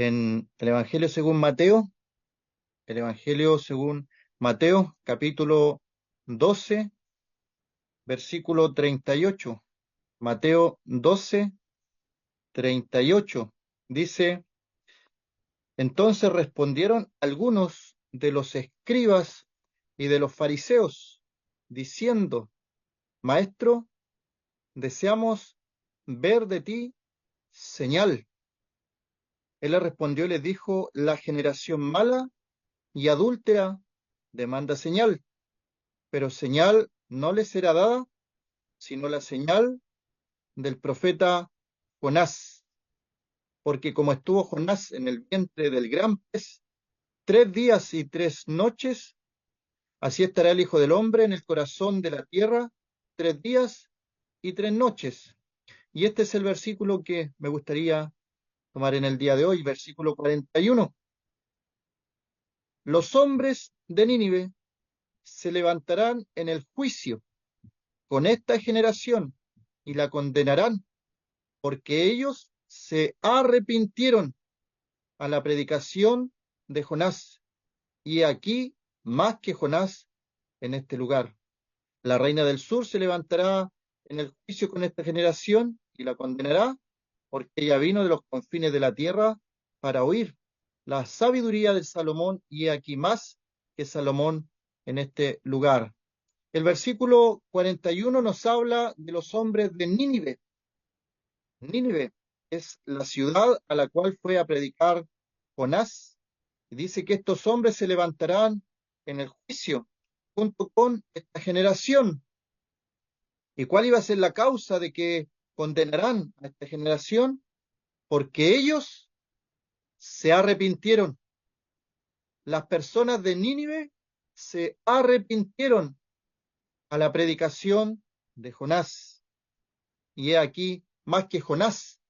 En el Evangelio según Mateo, capítulo 12, versículo 38. Mateo 12, 38. Dice: Entonces respondieron algunos de los escribas y de los fariseos, diciendo: Maestro, deseamos ver de ti señal. Él le respondió y les dijo: La generación mala y adúltera demanda señal, pero señal no le será dada, sino la señal del profeta Jonás. Porque como estuvo Jonás en el vientre del gran pez 3 días y 3 noches, así estará el Hijo del Hombre en el corazón de la tierra 3 días y 3 noches. Y este es el versículo que me gustaría tomar en el día de hoy, versículo 41. Los hombres de Nínive se levantarán en el juicio con esta generación y la condenarán, porque ellos se arrepintieron a la predicación de Jonás, y aquí más que Jonás en este lugar. La reina del sur se levantará en el juicio con esta generación y la condenará, porque ella vino de los confines de la tierra para oír la sabiduría de Salomón, y aquí más que Salomón en este lugar. El versículo 41 nos habla de los hombres de Nínive. Nínive es la ciudad a la cual fue a predicar Jonás. Y dice que estos hombres se levantarán en el juicio junto con esta generación. ¿Y cuál iba a ser la causa de que condenarán a esta generación? Porque ellos se arrepintieron. Las personas de Nínive se arrepintieron a la predicación de Jonás. Y he aquí, más que Jonás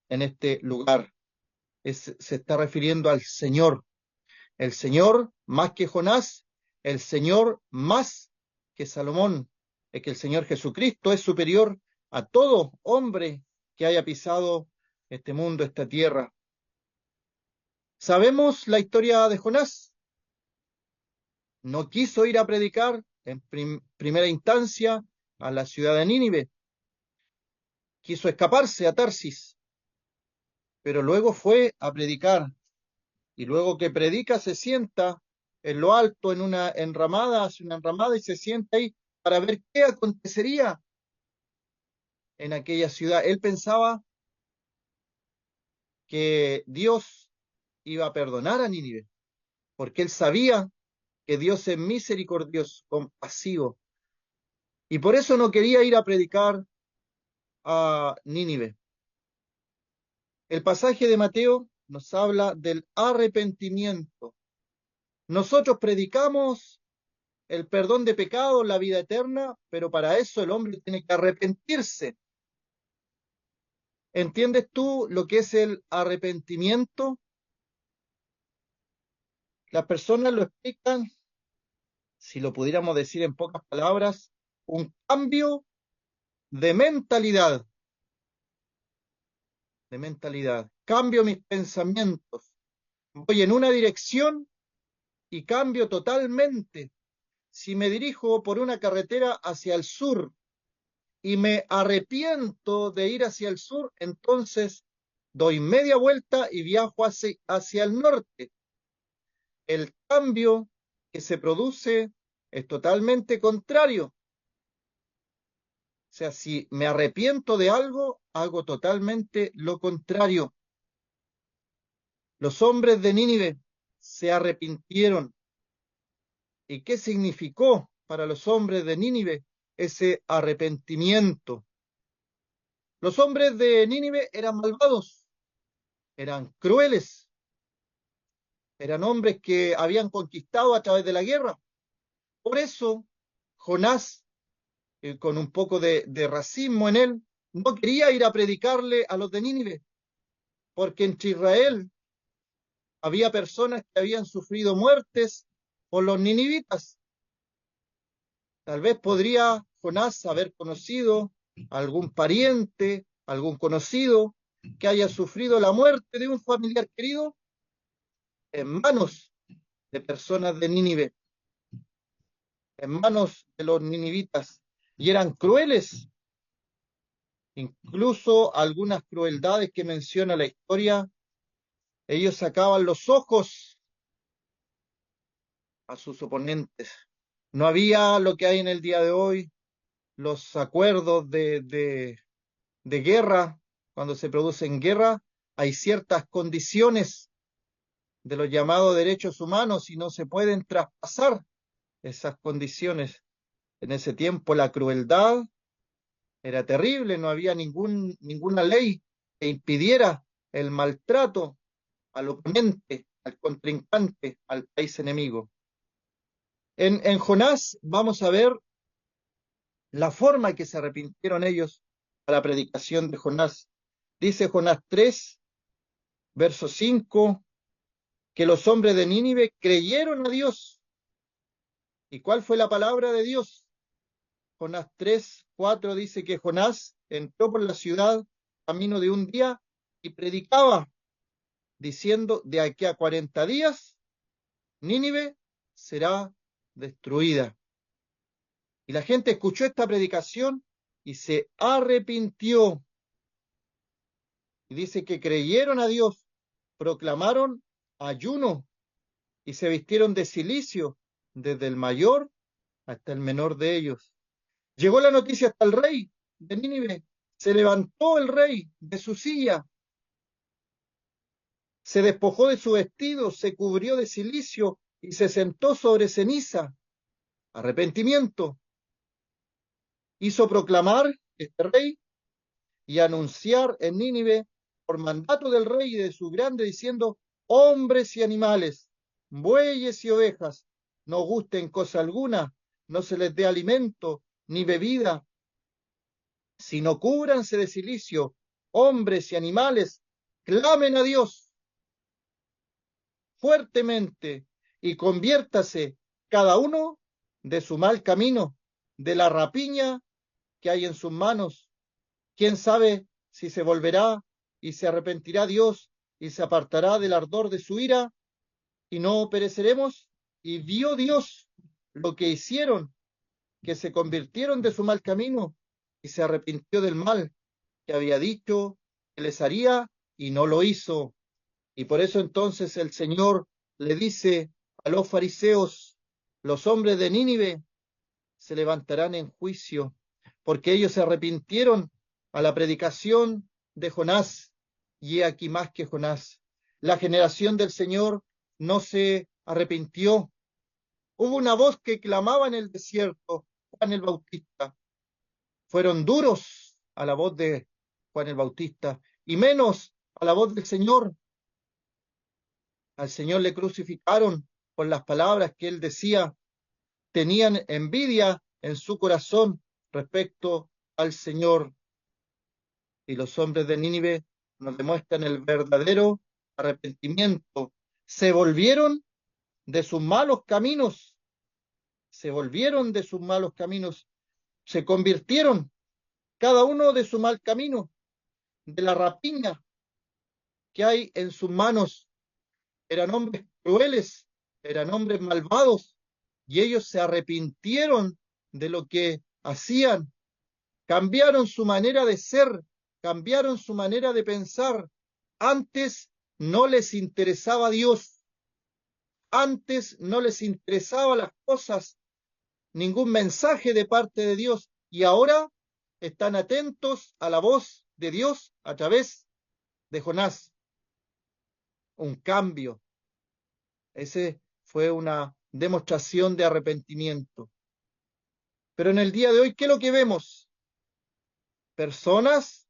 en este lugar. Se está refiriendo al Señor. El Señor más que Jonás, el Señor más que Salomón. Es que el Señor Jesucristo es superior a todo hombre que haya pisado este mundo, esta tierra. Sabemos la historia de Jonás. No quiso ir a predicar en primera instancia a la ciudad de Nínive. Quiso escaparse a Tarsis, pero luego fue a predicar. Y luego que predica se sienta en lo alto, en una enramada, hace una enramada y se sienta ahí para ver qué acontecería en aquella ciudad. Él pensaba que Dios iba a perdonar a Nínive, porque él sabía que Dios es misericordioso, compasivo, y por eso no quería ir a predicar a Nínive. El pasaje de Mateo nos habla del arrepentimiento. Nosotros predicamos el perdón de pecados, la vida eterna, pero para eso el hombre tiene que arrepentirse. ¿Entiendes tú lo que es el arrepentimiento? Las personas lo explican, si lo pudiéramos decir en pocas palabras, un cambio de mentalidad, Cambio mis pensamientos, voy en una dirección y cambio totalmente. Si me dirijo por una carretera hacia el sur y me arrepiento de ir hacia el sur, entonces doy media vuelta y viajo hacia el norte. El cambio que se produce es totalmente contrario. O sea, si me arrepiento de algo, hago totalmente lo contrario. Los hombres de Nínive se arrepintieron. ¿Y qué significó para los hombres de Nínive ese arrepentimiento? Los hombres de Nínive eran malvados, eran crueles, eran hombres que habían conquistado a través de la guerra. Por eso, Jonás, con un poco de racismo en él, no quería ir a predicarle a los de Nínive, porque entre Israel había personas que habían sufrido muertes por los ninivitas. Tal vez podría Jonás haber conocido a algún pariente, algún conocido que haya sufrido la muerte de un familiar querido en manos de personas de Nínive, en manos de los ninivitas, y eran crueles. Incluso algunas crueldades que menciona la historia, ellos sacaban los ojos a sus oponentes. No había lo que hay en el día de hoy, los acuerdos de guerra. Cuando se producen guerra, hay ciertas condiciones de los llamados derechos humanos y no se pueden traspasar esas condiciones. En ese tiempo la crueldad era terrible, no había ninguna ley que impidiera el maltrato al oponente, al contrincante, al país enemigo. En Jonás vamos a ver la forma en que se arrepintieron ellos a la predicación de Jonás. Dice Jonás 3, verso 5, que los hombres de Nínive creyeron a Dios. ¿Y cuál fue la palabra de Dios? Jonás 3, 4 dice que Jonás entró por la ciudad camino de un día y predicaba, diciendo, de aquí a 40 días, Nínive será destruida. Y la gente escuchó esta predicación y se arrepintió. Y dice que creyeron a Dios, proclamaron ayuno y se vistieron de cilicio, desde el mayor hasta el menor de ellos. Llegó la noticia hasta el rey de Nínive. Se levantó el rey de su silla, se despojó de su vestido, se cubrió de cilicio y se sentó sobre ceniza. Arrepentimiento. Hizo proclamar este rey y anunciar en Nínive por mandato del rey y de su grande, diciendo: hombres y animales, bueyes y ovejas, no gusten cosa alguna, no se les dé alimento ni bebida, sino cúbranse de cilicio, hombres y animales, clamen a Dios fuertemente y conviértase cada uno de su mal camino, de la rapiña que hay en sus manos. ¿Quién sabe si se volverá y se arrepentirá Dios y se apartará del ardor de su ira y no pereceremos? Y vio Dios lo que hicieron, que se convirtieron de su mal camino y se arrepintió del mal que había dicho que les haría y no lo hizo. Y por eso entonces el Señor le dice a los fariseos: los hombres de Nínive se levantarán en juicio, porque ellos se arrepintieron a la predicación de Jonás, y he aquí más que Jonás. La generación del Señor no se arrepintió. Hubo una voz que clamaba en el desierto: Juan el Bautista. Fueron duros a la voz de Juan el Bautista, y menos a la voz del Señor. Al Señor le crucificaron por las palabras que él decía. Tenían envidia en su corazón respecto al Señor. Y los hombres de Nínive nos demuestran el verdadero arrepentimiento. Se volvieron de sus malos caminos, se volvieron de sus malos caminos, se convirtieron cada uno de su mal camino, de la rapiña que hay en sus manos. Eran hombres crueles, eran hombres malvados, y ellos se arrepintieron de lo que hacían. Cambiaron su manera de ser, cambiaron su manera de pensar. Antes no les interesaba Dios, antes no les interesaba las cosas, ningún mensaje de parte de Dios, y ahora están atentos a la voz de Dios a través de Jonás. Un cambio. Ese fue una demostración de arrepentimiento. Pero en el día de hoy, ¿qué es lo que vemos? Personas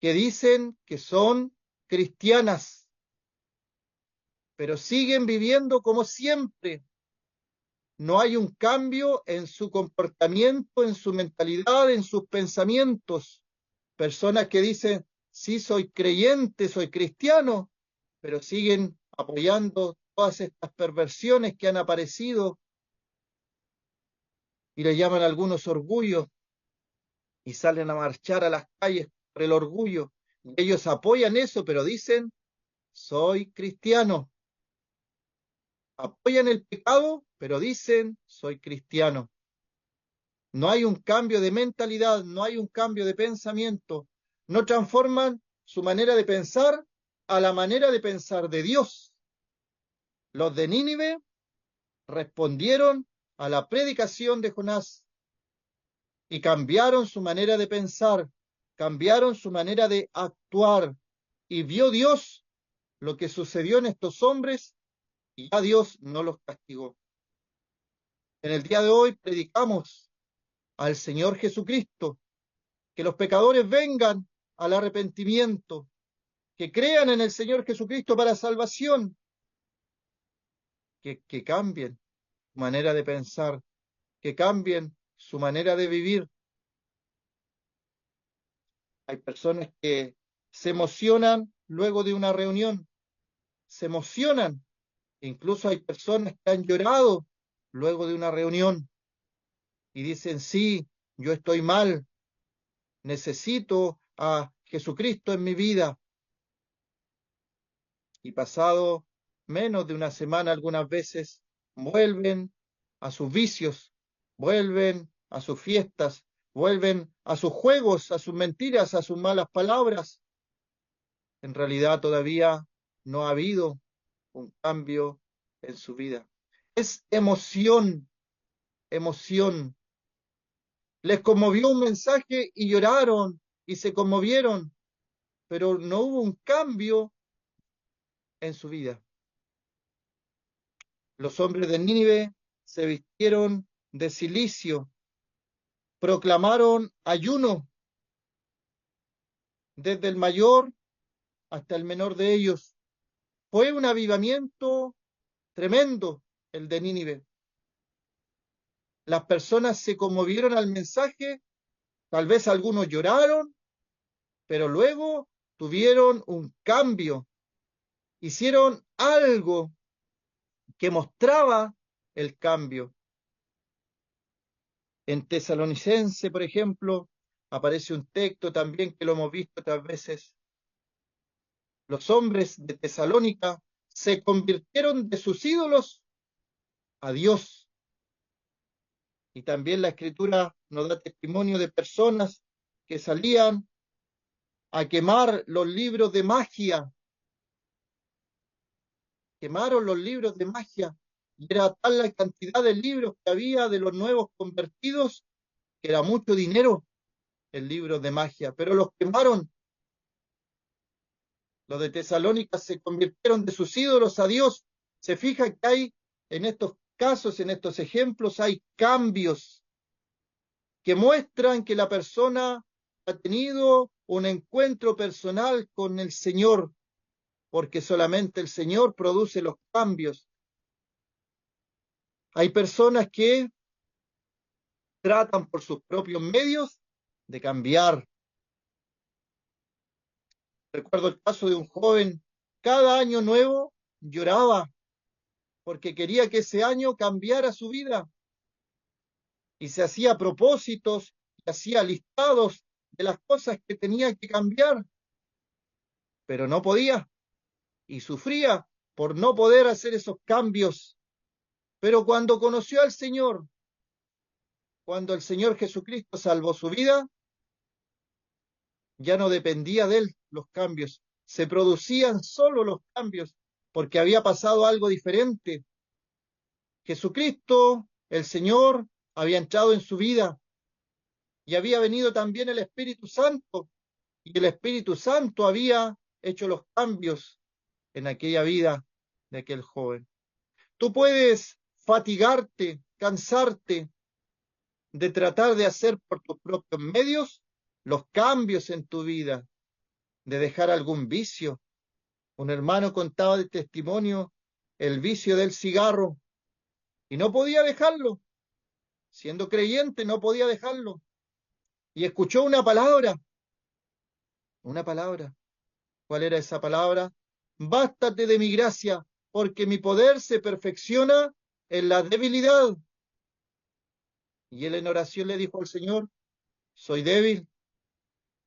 que dicen que son cristianas, pero siguen viviendo como siempre. No hay un cambio en su comportamiento, en su mentalidad, en sus pensamientos. Personas que dicen: sí, soy creyente, soy cristiano, pero siguen apoyando todas estas perversiones que han aparecido y le llaman a algunos orgullo, y salen a marchar a las calles por el orgullo. Ellos apoyan eso, pero dicen, soy cristiano. Apoyan el pecado, pero dicen, soy cristiano. No hay un cambio de mentalidad, no hay un cambio de pensamiento. No transforman su manera de pensar a la manera de pensar de Dios. Los de Nínive respondieron a la predicación de Jonás y cambiaron su manera de pensar, cambiaron su manera de actuar. Y vio Dios lo que sucedió en estos hombres y ya Dios no los castigó. En el día de hoy predicamos al Señor Jesucristo, que los pecadores vengan al arrepentimiento, que crean en el Señor Jesucristo para salvación, que cambien su manera de pensar, que cambien su manera de vivir. Hay personas que se emocionan luego de una reunión, se emocionan. Incluso hay personas que han llorado luego de una reunión y dicen, sí, yo estoy mal, necesito a Jesucristo en mi vida. Y pasado menos de una semana algunas veces vuelven a sus vicios, vuelven a sus fiestas, vuelven a sus juegos, a sus mentiras, a sus malas palabras. En realidad todavía no ha habido un cambio en su vida. Es emoción, emoción. Les conmovió un mensaje y lloraron y se conmovieron, pero no hubo un cambio en su vida. Los hombres de Nínive se vistieron de cilicio, proclamaron ayuno desde el mayor hasta el menor de ellos. Fue un avivamiento tremendo el de Nínive. Las personas se conmovieron al mensaje, tal vez algunos lloraron, pero luego tuvieron un cambio, hicieron algo que mostraba el cambio. En Tesalonicense, por ejemplo, aparece un texto también que lo hemos visto otras veces. Los hombres de Tesalónica se convirtieron de sus ídolos a Dios. Y también la Escritura nos da testimonio de personas que salían a quemar los libros de magia. Quemaron los libros de magia. Y era tal la cantidad de libros que había de los nuevos convertidos que era mucho dinero el libro de magia. Pero los quemaron. Los de Tesalónica se convirtieron de sus ídolos a Dios. Se fija que hay en estos casos, en estos ejemplos, hay cambios que muestran que la persona ha tenido un encuentro personal con el Señor, porque solamente el Señor produce los cambios. Hay personas que tratan por sus propios medios de cambiar. Recuerdo el caso de un joven, cada año nuevo lloraba porque quería que ese año cambiara su vida y se hacía propósitos y hacía listados de las cosas que tenía que cambiar, pero no podía y sufría por no poder hacer esos cambios. Pero cuando conoció al Señor, cuando el Señor Jesucristo salvó su vida, ya no dependía de él los cambios, se producían solo los cambios porque había pasado algo diferente. Jesucristo, el Señor, había entrado en su vida y había venido también el Espíritu Santo y el Espíritu Santo había hecho los cambios en aquella vida de aquel joven. Tú puedes fatigarte, cansarte de tratar de hacer por tus propios medios los cambios en tu vida, de dejar algún vicio. Un hermano contaba de testimonio el vicio del cigarro y no podía dejarlo. Siendo creyente, no podía dejarlo. Y escuchó una palabra. Una palabra. ¿Cuál era esa palabra? Bástate de mi gracia, porque mi poder se perfecciona en la debilidad. Y él en oración le dijo al Señor, soy débil,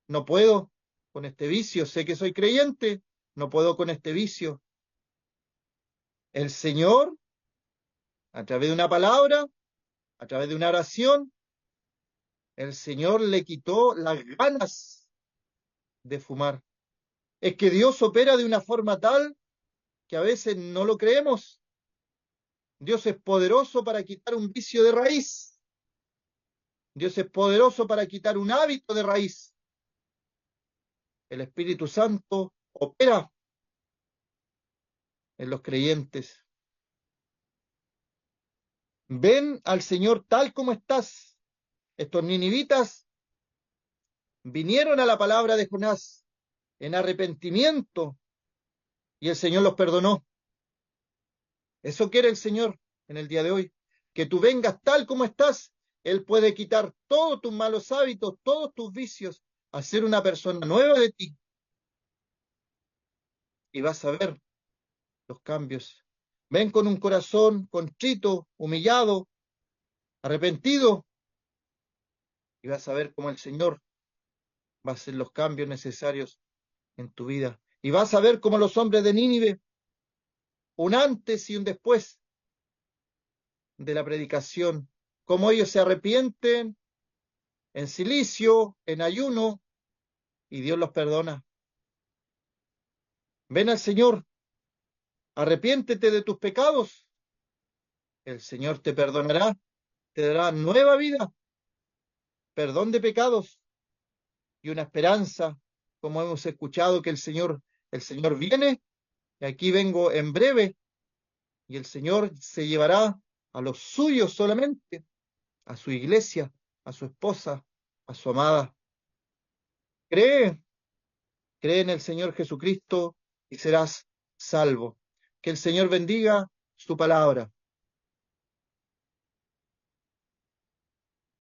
no puedo, con este vicio. Sé que soy creyente, no puedo con este vicio. El Señor, a través de una palabra, a través de una oración, el Señor le quitó las ganas de fumar. Es que Dios opera de una forma tal que a veces no lo creemos. Dios es poderoso para quitar un vicio de raíz. Dios es poderoso para quitar un hábito de raíz. El Espíritu Santo opera en los creyentes. Ven al Señor tal como estás. Estos ninivitas vinieron a la palabra de Jonás en arrepentimiento y el Señor los perdonó. Eso quiere el Señor en el día de hoy, que tú vengas tal como estás. Él puede quitar todos tus malos hábitos, todos tus vicios, hacer una persona nueva de ti y vas a ver los cambios. Ven con un corazón contrito, humillado, arrepentido y vas a ver cómo el Señor va a hacer los cambios necesarios en tu vida. Y vas a ver cómo los hombres de Nínive, un antes y un después de la predicación, cómo ellos se arrepienten en silicio, en ayuno, y Dios los perdona. Ven al Señor, arrepiéntete de tus pecados, el Señor te perdonará, te dará nueva vida, perdón de pecados y una esperanza, como hemos escuchado que el Señor viene, y aquí vengo en breve, y el Señor se llevará a los suyos solamente, a su iglesia, a su esposa, a su amada. Cree, cree en el Señor Jesucristo y serás salvo. Que el Señor bendiga su palabra.